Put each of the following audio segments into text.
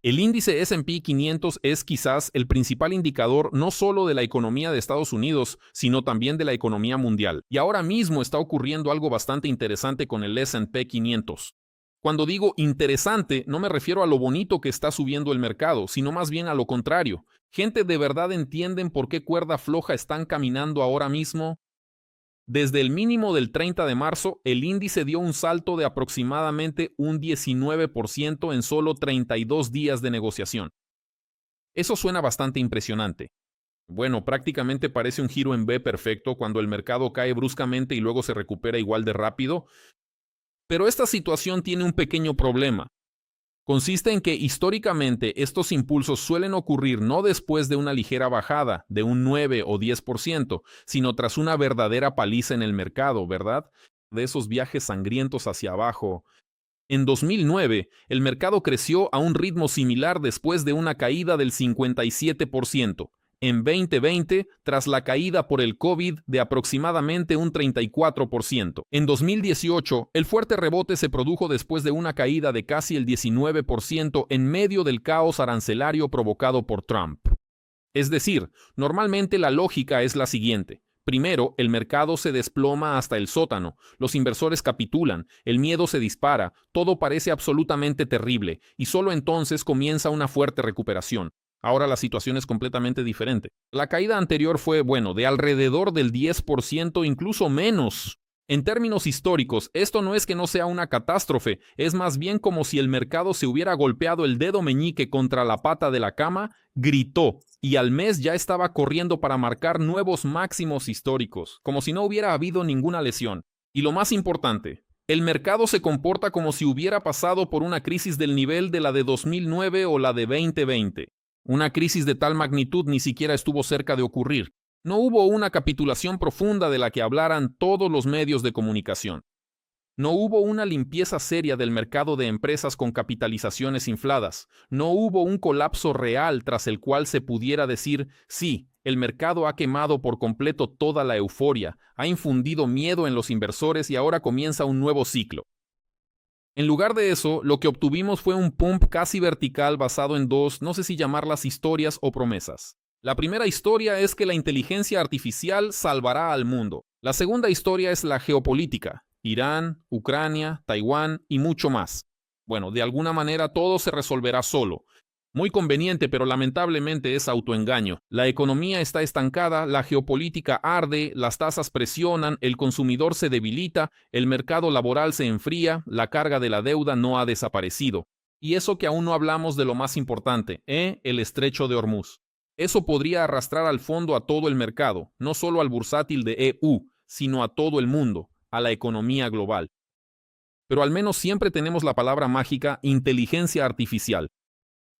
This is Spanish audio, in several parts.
El índice S&P 500 es quizás el principal indicador no solo de la economía de Estados Unidos, sino también de la economía mundial. Y ahora mismo está ocurriendo algo bastante interesante con el S&P 500. Cuando digo interesante, no me refiero a lo bonito que está subiendo el mercado, sino más bien a lo contrario. ¿Gente de verdad entienden por qué cuerda floja están caminando ahora mismo? Desde el mínimo del 30 de marzo, el índice dio un salto de aproximadamente un 19% en solo 32 días de negociación. Eso suena bastante impresionante. Bueno, prácticamente parece un giro en V perfecto cuando el mercado cae bruscamente y luego se recupera igual de rápido. Pero esta situación tiene un pequeño problema. Consiste en que históricamente estos impulsos suelen ocurrir no después de una ligera bajada de un 9 o 10%, sino tras una verdadera paliza en el mercado, ¿verdad? De esos viajes sangrientos hacia abajo. En 2009, el mercado creció a un ritmo similar después de una caída del 57%. En 2020, tras la caída por el COVID de aproximadamente un 34%. En 2018, el fuerte rebote se produjo después de una caída de casi el 19% en medio del caos arancelario provocado por Trump. Es decir, normalmente la lógica es la siguiente. Primero, el mercado se desploma hasta el sótano, los inversores capitulan, el miedo se dispara, todo parece absolutamente terrible, y solo entonces comienza una fuerte recuperación. Ahora la situación es completamente diferente. La caída anterior fue, de alrededor del 10%, incluso menos. En términos históricos, esto no es que no sea una catástrofe, es más bien como si el mercado se hubiera golpeado el dedo meñique contra la pata de la cama, gritó, y al mes ya estaba corriendo para marcar nuevos máximos históricos, como si no hubiera habido ninguna lesión. Y lo más importante, el mercado se comporta como si hubiera pasado por una crisis del nivel de la de 2009 o la de 2020. Una crisis de tal magnitud ni siquiera estuvo cerca de ocurrir. No hubo una capitulación profunda de la que hablaran todos los medios de comunicación. No hubo una limpieza seria del mercado de empresas con capitalizaciones infladas. No hubo un colapso real tras el cual se pudiera decir, sí, el mercado ha quemado por completo toda la euforia, ha infundido miedo en los inversores y ahora comienza un nuevo ciclo. En lugar de eso, lo que obtuvimos fue un pump casi vertical basado en dos, no sé si llamarlas historias o promesas. La primera historia es que la inteligencia artificial salvará al mundo. La segunda historia es la geopolítica. Irán, Ucrania, Taiwán y mucho más. De alguna manera todo se resolverá solo. Muy conveniente, pero lamentablemente es autoengaño. La economía está estancada, la geopolítica arde, las tasas presionan, el consumidor se debilita, el mercado laboral se enfría, la carga de la deuda no ha desaparecido. Y eso que aún no hablamos de lo más importante, el estrecho de Hormuz. Eso podría arrastrar al fondo a todo el mercado, no solo al bursátil de EU, sino a todo el mundo, a la economía global. Pero al menos siempre tenemos la palabra mágica inteligencia artificial.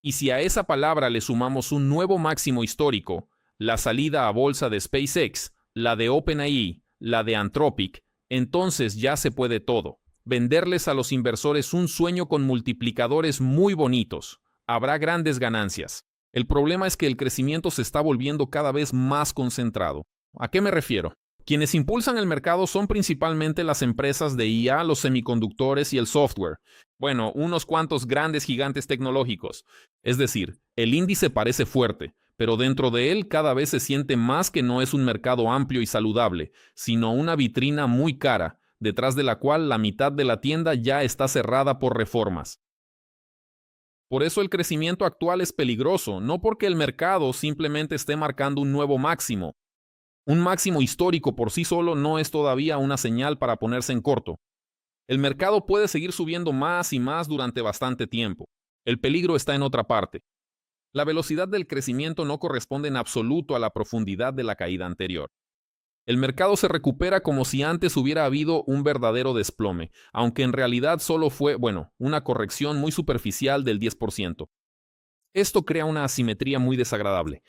Y si a esa palabra le sumamos un nuevo máximo histórico, la salida a bolsa de SpaceX, la de OpenAI, la de Anthropic, entonces ya se puede todo. Venderles a los inversores un sueño con multiplicadores muy bonitos. Habrá grandes ganancias. El problema es que el crecimiento se está volviendo cada vez más concentrado. ¿A qué me refiero? Quienes impulsan el mercado son principalmente las empresas de IA, los semiconductores y el software. Unos cuantos grandes gigantes tecnológicos. Es decir, el índice parece fuerte, pero dentro de él cada vez se siente más que no es un mercado amplio y saludable, sino una vitrina muy cara, detrás de la cual la mitad de la tienda ya está cerrada por reformas. Por eso el crecimiento actual es peligroso, no porque el mercado simplemente esté marcando un nuevo máximo. Un máximo histórico por sí solo no es todavía una señal para ponerse en corto. El mercado puede seguir subiendo más y más durante bastante tiempo. El peligro está en otra parte. La velocidad del crecimiento no corresponde en absoluto a la profundidad de la caída anterior. El mercado se recupera como si antes hubiera habido un verdadero desplome, aunque en realidad solo fue, una corrección muy superficial del 10%. Esto crea una asimetría muy desagradable.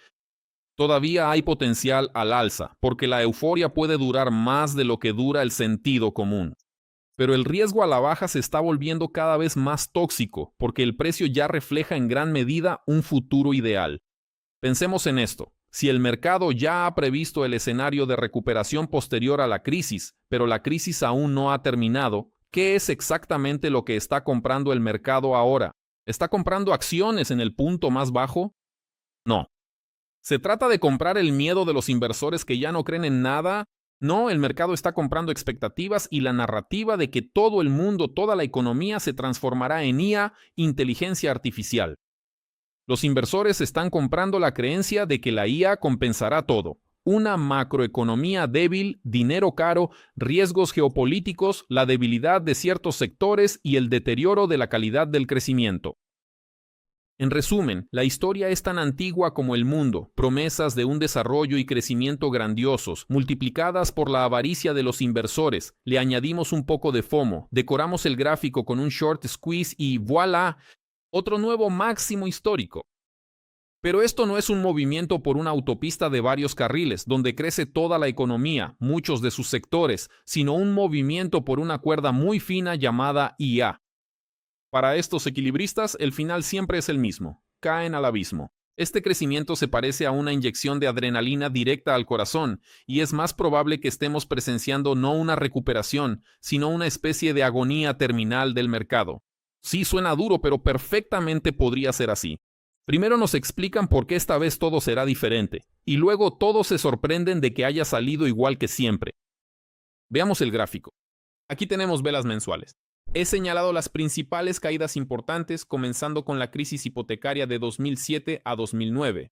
Todavía hay potencial al alza, porque la euforia puede durar más de lo que dura el sentido común. Pero el riesgo a la baja se está volviendo cada vez más tóxico, porque el precio ya refleja en gran medida un futuro ideal. Pensemos en esto. Si el mercado ya ha previsto el escenario de recuperación posterior a la crisis, pero la crisis aún no ha terminado, ¿qué es exactamente lo que está comprando el mercado ahora? ¿Está comprando acciones en el punto más bajo? No. ¿Se trata de comprar el miedo de los inversores que ya no creen en nada? No, el mercado está comprando expectativas y la narrativa de que todo el mundo, toda la economía se transformará en IA, inteligencia artificial. Los inversores están comprando la creencia de que la IA compensará todo. Una macroeconomía débil, dinero caro, riesgos geopolíticos, la debilidad de ciertos sectores y el deterioro de la calidad del crecimiento. En resumen, la historia es tan antigua como el mundo, promesas de un desarrollo y crecimiento grandiosos, multiplicadas por la avaricia de los inversores. Le añadimos un poco de FOMO, decoramos el gráfico con un short squeeze y ¡voilà! Otro nuevo máximo histórico. Pero esto no es un movimiento por una autopista de varios carriles, donde crece toda la economía, muchos de sus sectores, sino un movimiento por una cuerda muy fina llamada IA. Para estos equilibristas, el final siempre es el mismo: caen al abismo. Este crecimiento se parece a una inyección de adrenalina directa al corazón, y es más probable que estemos presenciando no una recuperación, sino una especie de agonía terminal del mercado. Sí, suena duro, pero perfectamente podría ser así. Primero nos explican por qué esta vez todo será diferente, y luego todos se sorprenden de que haya salido igual que siempre. Veamos el gráfico. Aquí tenemos velas mensuales. He señalado las principales caídas importantes, comenzando con la crisis hipotecaria de 2007 a 2009.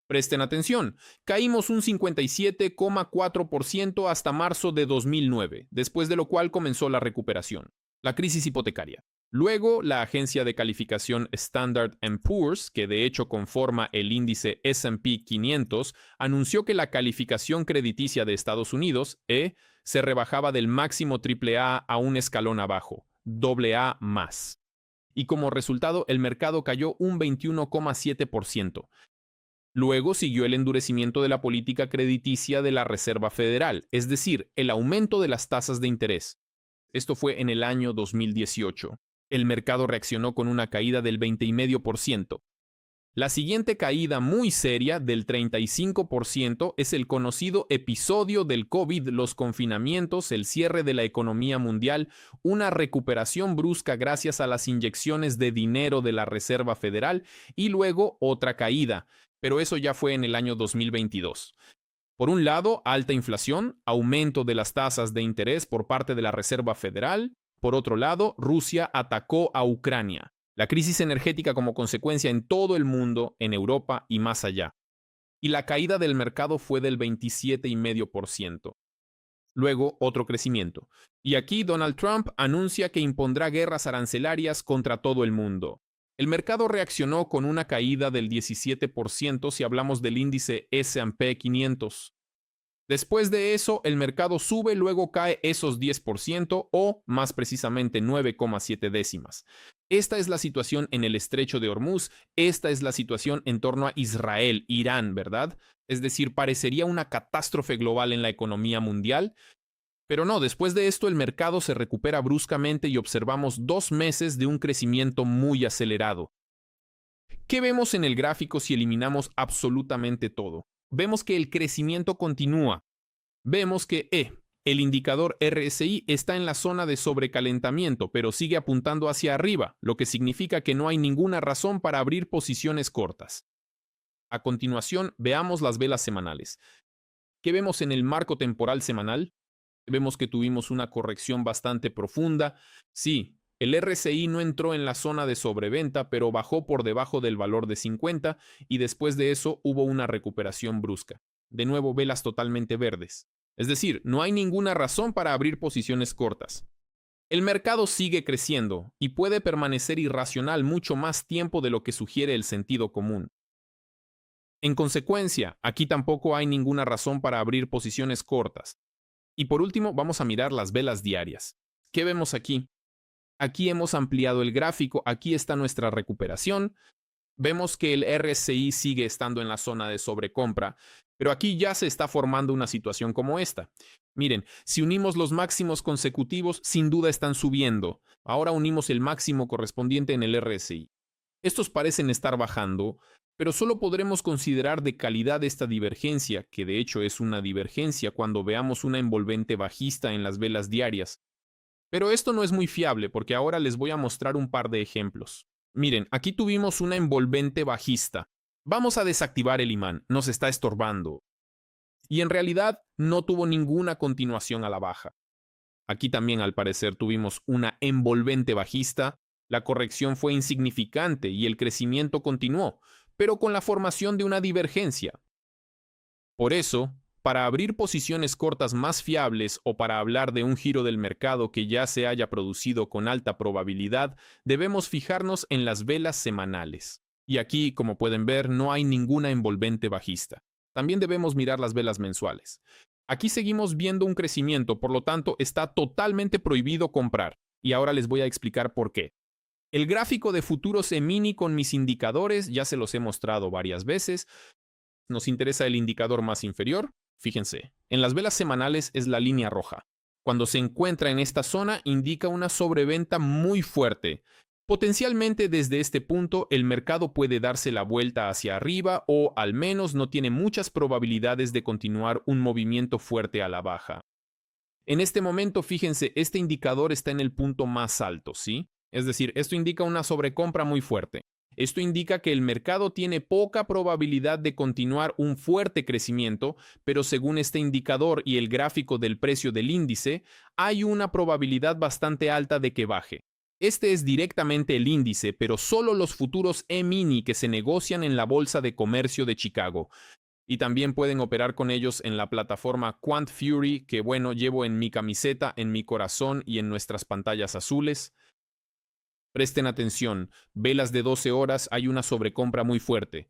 Presten atención, caímos un 57,4% hasta marzo de 2009, después de lo cual comenzó la recuperación. La crisis hipotecaria. Luego, la agencia de calificación Standard & Poor's, que de hecho conforma el índice S&P 500, anunció que la calificación crediticia de Estados Unidos, se rebajaba del máximo AAA a un escalón abajo, AA+. Y como resultado, el mercado cayó un 21,7%. Luego siguió el endurecimiento de la política crediticia de la Reserva Federal, es decir, el aumento de las tasas de interés. Esto fue en el año 2018. El mercado reaccionó con una caída del 20,5%. La siguiente caída muy seria, del 35%, es el conocido episodio del COVID, los confinamientos, el cierre de la economía mundial, una recuperación brusca gracias a las inyecciones de dinero de la Reserva Federal y luego otra caída, pero eso ya fue en el año 2022. Por un lado, alta inflación, aumento de las tasas de interés por parte de la Reserva Federal. Por otro lado, Rusia atacó a Ucrania. La crisis energética como consecuencia en todo el mundo, en Europa y más allá. Y la caída del mercado fue del 27,5%. Luego, otro crecimiento. Y aquí Donald Trump anuncia que impondrá guerras arancelarias contra todo el mundo. El mercado reaccionó con una caída del 17% si hablamos del índice S&P 500. Después de eso, el mercado sube, luego cae esos 10% o, más precisamente, 9,7 décimas. Esta es la situación en el estrecho de Hormuz, esta es la situación en torno a Israel, Irán, ¿verdad? Es decir, parecería una catástrofe global en la economía mundial. Pero no, después de esto el mercado se recupera bruscamente y observamos 2 meses de un crecimiento muy acelerado. ¿Qué vemos en el gráfico si eliminamos absolutamente todo? Vemos que el crecimiento continúa. Vemos que el indicador RSI está en la zona de sobrecalentamiento, pero sigue apuntando hacia arriba, lo que significa que no hay ninguna razón para abrir posiciones cortas. A continuación, veamos las velas semanales. ¿Qué vemos en el marco temporal semanal? Vemos que tuvimos una corrección bastante profunda. Sí, el RSI no entró en la zona de sobreventa, pero bajó por debajo del valor de 50 y después de eso hubo una recuperación brusca. De nuevo, velas totalmente verdes. Es decir, no hay ninguna razón para abrir posiciones cortas. El mercado sigue creciendo y puede permanecer irracional mucho más tiempo de lo que sugiere el sentido común. En consecuencia, aquí tampoco hay ninguna razón para abrir posiciones cortas. Y por último, vamos a mirar las velas diarias. ¿Qué vemos aquí? Aquí hemos ampliado el gráfico, aquí está nuestra recuperación. Vemos que el RSI sigue estando en la zona de sobrecompra, pero aquí ya se está formando una situación como esta. Miren, si unimos los máximos consecutivos, sin duda están subiendo. Ahora unimos el máximo correspondiente en el RSI. Estos parecen estar bajando, pero solo podremos considerar de calidad esta divergencia, que de hecho es una divergencia cuando veamos una envolvente bajista en las velas diarias. Pero esto no es muy fiable porque ahora les voy a mostrar un par de ejemplos. Miren, aquí tuvimos una envolvente bajista. Vamos a desactivar el imán, nos está estorbando. Y en realidad no tuvo ninguna continuación a la baja. Aquí también al parecer tuvimos una envolvente bajista, la corrección fue insignificante y el crecimiento continuó, pero con la formación de una divergencia. Por eso, para abrir posiciones cortas más fiables o para hablar de un giro del mercado que ya se haya producido con alta probabilidad, debemos fijarnos en las velas semanales. Y aquí, como pueden ver, no hay ninguna envolvente bajista. También debemos mirar las velas mensuales. Aquí seguimos viendo un crecimiento, por lo tanto, está totalmente prohibido comprar. Y ahora les voy a explicar por qué. El gráfico de futuros E-mini con mis indicadores ya se los he mostrado varias veces. Nos interesa el indicador más inferior. Fíjense, en las velas semanales es la línea roja. Cuando se encuentra en esta zona indica una sobreventa muy fuerte. Potencialmente desde este punto el mercado puede darse la vuelta hacia arriba o al menos no tiene muchas probabilidades de continuar un movimiento fuerte a la baja. En este momento, fíjense, este indicador está en el punto más alto, ¿sí? Es decir, esto indica una sobrecompra muy fuerte. Esto indica que el mercado tiene poca probabilidad de continuar un fuerte crecimiento, pero según este indicador y el gráfico del precio del índice, hay una probabilidad bastante alta de que baje. Este es directamente el índice, pero solo los futuros E-mini que se negocian en la Bolsa de Comercio de Chicago. Y también pueden operar con ellos en la plataforma Quant Fury, que bueno, llevo en mi camiseta, en mi corazón y en nuestras pantallas azules. Presten atención, velas de 12 horas hay una sobrecompra muy fuerte.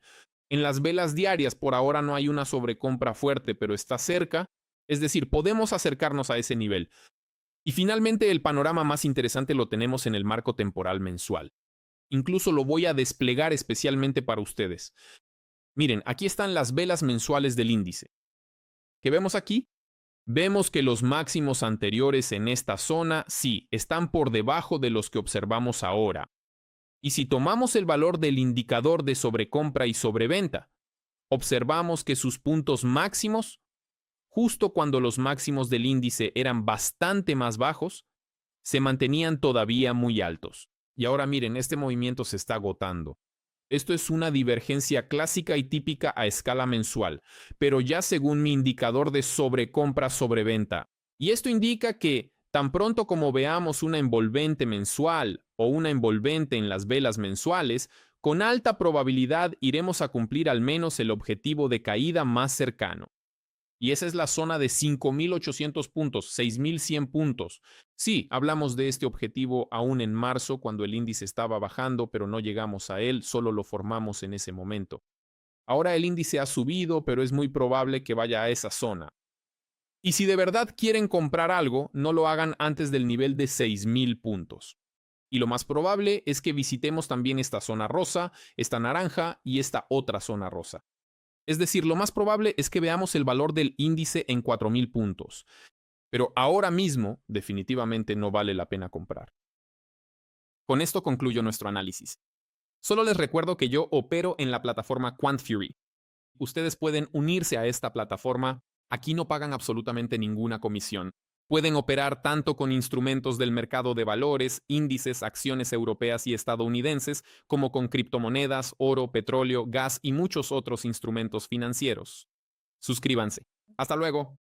En las velas diarias por ahora no hay una sobrecompra fuerte, pero está cerca, es decir, podemos acercarnos a ese nivel. Y finalmente el panorama más interesante lo tenemos en el marco temporal mensual. Incluso lo voy a desplegar especialmente para ustedes. Miren, aquí están las velas mensuales del índice. ¿Qué vemos aquí? Vemos que los máximos anteriores en esta zona, sí, están por debajo de los que observamos ahora. Y si tomamos el valor del indicador de sobrecompra y sobreventa, observamos que sus puntos máximos, justo cuando los máximos del índice eran bastante más bajos, se mantenían todavía muy altos. Y ahora miren, este movimiento se está agotando. Esto es una divergencia clásica y típica a escala mensual, pero ya según mi indicador de sobrecompra-sobreventa. Y esto indica que tan pronto como veamos una envolvente mensual o una envolvente en las velas mensuales, con alta probabilidad iremos a cumplir al menos el objetivo de caída más cercano. Y esa es la zona de 5.800 puntos, 6.100 puntos. Sí, hablamos de este objetivo aún en marzo, cuando el índice estaba bajando, pero no llegamos a él, solo lo formamos en ese momento. Ahora el índice ha subido, pero es muy probable que vaya a esa zona. Y si de verdad quieren comprar algo, no lo hagan antes del nivel de 6.000 puntos. Y lo más probable es que visitemos también esta zona rosa, esta naranja y esta otra zona rosa. Es decir, lo más probable es que veamos el valor del índice en 4.000 puntos. Pero ahora mismo, definitivamente no vale la pena comprar. Con esto concluyo nuestro análisis. Solo les recuerdo que yo opero en la plataforma Quant Fury. Ustedes pueden unirse a esta plataforma. Aquí no pagan absolutamente ninguna comisión. Pueden operar tanto con instrumentos del mercado de valores, índices, acciones europeas y estadounidenses, como con criptomonedas, oro, petróleo, gas y muchos otros instrumentos financieros. Suscríbanse. Hasta luego.